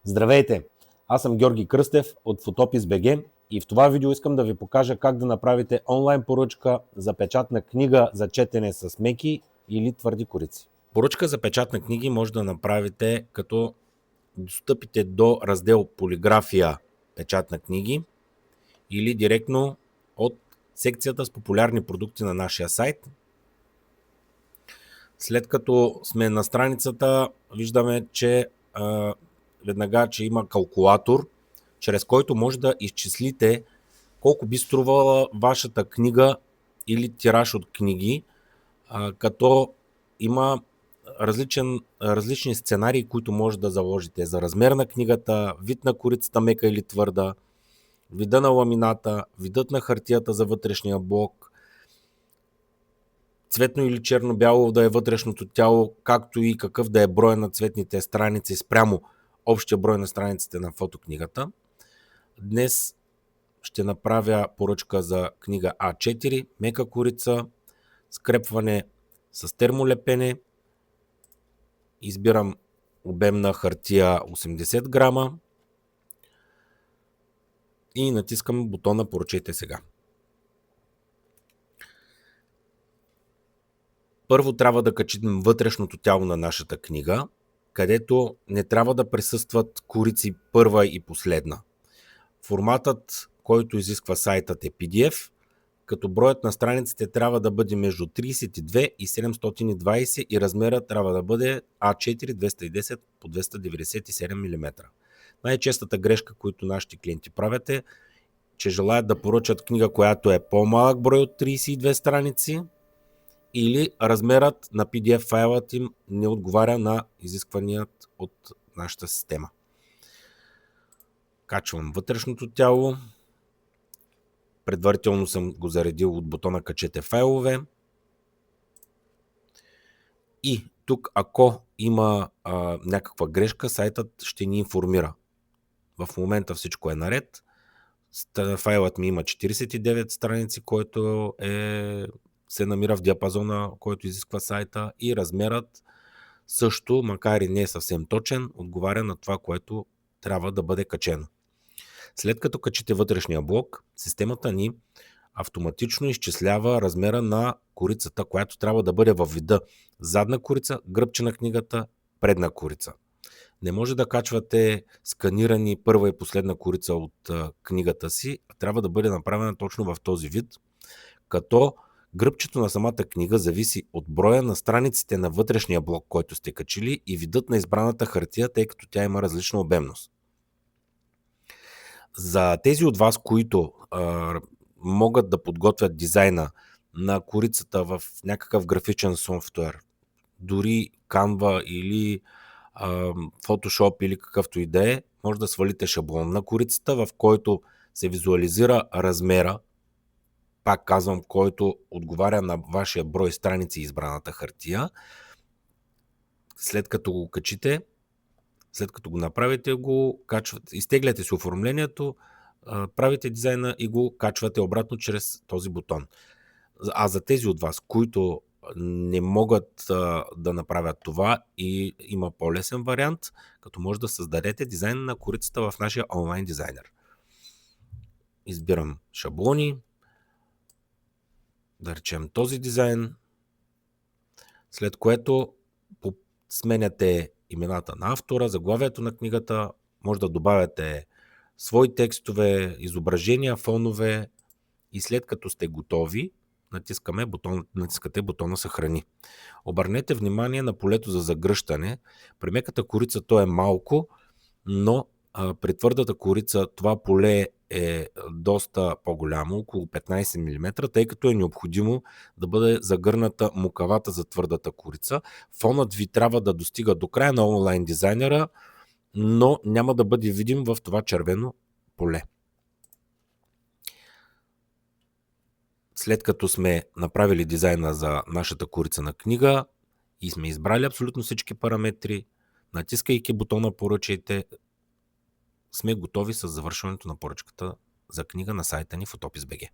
Здравейте! Аз съм Георги Кръстев от Photopis.bg и в това видео искам да ви покажа как да направите онлайн поръчка за печатна книга за четене с меки или твърди корици. Поръчка за печатна книги може да направите като достъпите до раздел Полиграфия печатна книги или директно от секцията с популярни продукти на нашия сайт. След като сме на страницата, виждаме, че веднага, че има калкулатор, чрез който може да изчислите колко би струвала вашата книга или тираж от книги, като има различни сценарии, които може да заложите за размер на книгата, вид на корицата, мека или твърда, вида на ламината, видът на хартията за вътрешния блок, цветно или черно-бяло да е вътрешното тяло, както и какъв да е броя на цветните страници спрямо общия брой на страниците на фотокнигата. Днес ще направя поръчка за книга А4, мека корица, скрепване с термолепене. Избирам обемна хартия 80 грама и натискам бутона "Поръчайте сега". Първо трябва да качим вътрешното тяло на нашата книга, където не трябва да присъстват корици първа и последна. Форматът, който изисква сайтът, е PDF, като броят на страниците трябва да бъде между 32 и 720 и размерът трябва да бъде А4 210 по 297 мм. Най-честата грешка, която нашите клиенти правят, е, че желаят да поръчат книга, която е по-малък брой от 32 страници, или размерът на PDF файлът им не отговаря на изискванията от нашата система. Качвам вътрешното тяло. Предварително съм го заредил от бутона "Качете файлове". И тук, ако има някаква грешка, сайтът ще ни информира. В момента всичко е наред. Файлът ми има 49 страници, който се намира в диапазона, който изисква сайта, и размерът също, макар и не е съвсем точен, отговаря на това, което трябва да бъде качено. След като качите вътрешния блок, системата ни автоматично изчислява размера на корицата, която трябва да бъде във вида задна корица, гръбче на книгата, предна корица. Не може да качвате сканирани първа и последна корица от книгата си, а трябва да бъде направена точно в този вид, като гръбчето на самата книга зависи от броя на страниците на вътрешния блок, който сте качили, и видът на избраната хартия, тъй като тя има различна обемност. За тези от вас, които могат да подготвят дизайна на корицата в някакъв графичен софтуер, дори Canva или Photoshop или какъвто и да е, може да свалите шаблон на корицата, в който се визуализира размера, пак казвам, който отговаря на вашия брой страници и избраната хартия. След като го качите, след като го направите, го качвате, изтегляте си оформлението, правите дизайна и го качвате обратно чрез този бутон. А за тези от вас, които не могат да направят това, и има по-лесен вариант, като може да създадете дизайн на корицата в нашия онлайн дизайнер. Избирам шаблони, да речем този дизайн, след което сменяте имената на автора, заглавието на книгата, може да добавяте свои текстове, изображения, фонове, и след като сте готови, натискате бутона "Съхрани". Обърнете внимание на полето за загръщане. При меката корица то е малко, но при твърдата корица това поле е доста по-голямо, около 15 мм, тъй като е необходимо да бъде загърната мукавата за твърдата корица. Фонът ви трябва да достига до края на онлайн дизайнера, но няма да бъде видим в това червено поле. След като сме направили дизайна за нашата корица на книга и сме избрали абсолютно всички параметри, натискайки бутона "Поръчайте", сме готови с завършването на поръчката за книга на сайта ни Photopis.bg.